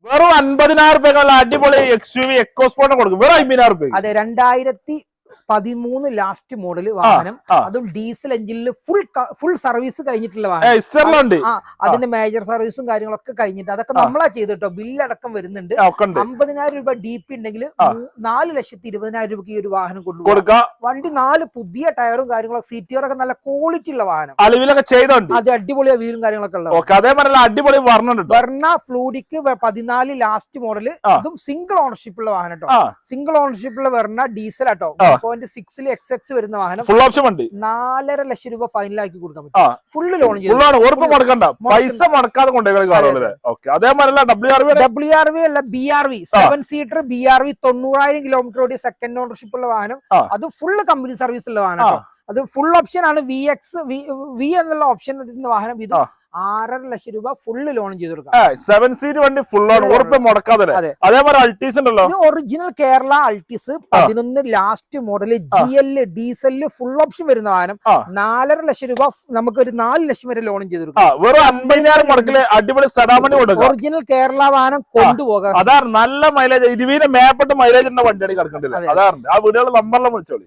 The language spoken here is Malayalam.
വെറും 50,000 അടിപൊളി XUV എക്കോസ്പോർട്ട് കൊടുക്കും. വെറും 50,000. അതെ, 2013 ലാസ്റ്റ് മോഡൽ വാഹനം. അതും ഡീസൽ എഞ്ചിനിൽ ഫുൾ സർവീസ് കഴിഞ്ഞിട്ടുള്ള വാഹനം. അതിന്റെ മേജർ സർവീസും കാര്യങ്ങളൊക്കെ കഴിഞ്ഞിട്ട് അതൊക്കെ നമ്മളാ ചെയ്തിട്ടോ. ബില്ലടക്കം വരുന്നുണ്ട്. 50,000 രൂപ DP ഉണ്ടെങ്കിൽ 4,20,000 രൂപയ്ക്ക് ഈ ഒരു വാഹനം കൊണ്ടുപോകാം. വണ്ടി 4 പുതിയ ടയറും കാര്യങ്ങളൊക്കെ, സീറ്റുകളൊക്കെ നല്ല ക്വാളിറ്റി ഉള്ള വാഹനം. അളവിലൊക്കെ ചെയ്തോണ്ട് അത് അടിപൊളിയാ വീലും കാര്യങ്ങളൊക്കെ ഉള്ളത്. അതേപോലെ അടിപൊളി വെർണ ഫ്ലൂഡിക്ക് 14 ലാസ്റ്റ് മോഡൽ. അതും സിംഗിൾ ഓണർഷിപ്പ് ഉള്ള വാഹനം കേട്ടോ. സിംഗിൾ ഓണർഷിപ്പ് ഉള്ള വെർണ ഡീസൽ ആട്ടോ. 1.6 XX വരുന്ന വാഹനം. ഫുൾ ഓപ്ഷൻ വണ്ടി. 4.5 ലക്ഷം രൂപ ഫൈനലാക്കി കൊടുക്കാൻ പറ്റും. ഫുള്ള് ലോൺ ഉറപ്പ് മുടക്കണ്ട, പൈസ മുടക്കാതെ കൊണ്ടുപോയി. WRV അല്ല, BRV 7 സീറ്റർ BRV 90,000 കിലോമീറ്റർ ഓടിയ സെക്കൻഡ് ഓണർഷിപ്പ് ഉള്ള വാഹനം. അത് ഫുള്ള് കമ്പനി സർവീസ് ഉള്ള വാഹനം. അത് ഫുൾ ഓപ്ഷൻ ആണ്. V എന്നുള്ള ഓപ്ഷൻ വാഹനം. ഇത് 6.5 ലക്ഷം രൂപ ഫുള്ള് ലോൺ ചെയ്ത് കൊടുക്കാം. 7 സീറ്റ് വണ്ടി ഫുൾ ഓൺ, ഉറപ്പ് മുടക്കാതെ. അതേപോലെ അൾട്ടീസ് ഉണ്ടല്ലോ, original Kerala Altis 11 last model GL ഡീസലില് ഫുൾ ഓപ്ഷൻ വരുന്ന വാഹനം. 4.5 ലക്ഷം രൂപ നമുക്ക് ഒരു 4 ലക്ഷം വരെ ലോൺ ചെയ്ത് കൊടുക്കാം. വെറും 50,000 മുടക്കില് അടിപൊളി സെഡാമണി കൊടുക്കും. ഒറിജിനൽ കേരള വാഹനം കൊണ്ടുപോകാം. അതാണ് നല്ല മൈലേജ്. 20 മേപ്പെട്ട് മൈലേജ് ഉള്ള വണ്ടിയാണ് കിടക്കേണ്ടത്. അതാണ് ആ വീടുകൾ നമ്പറിലും വിളിച്ചോളി.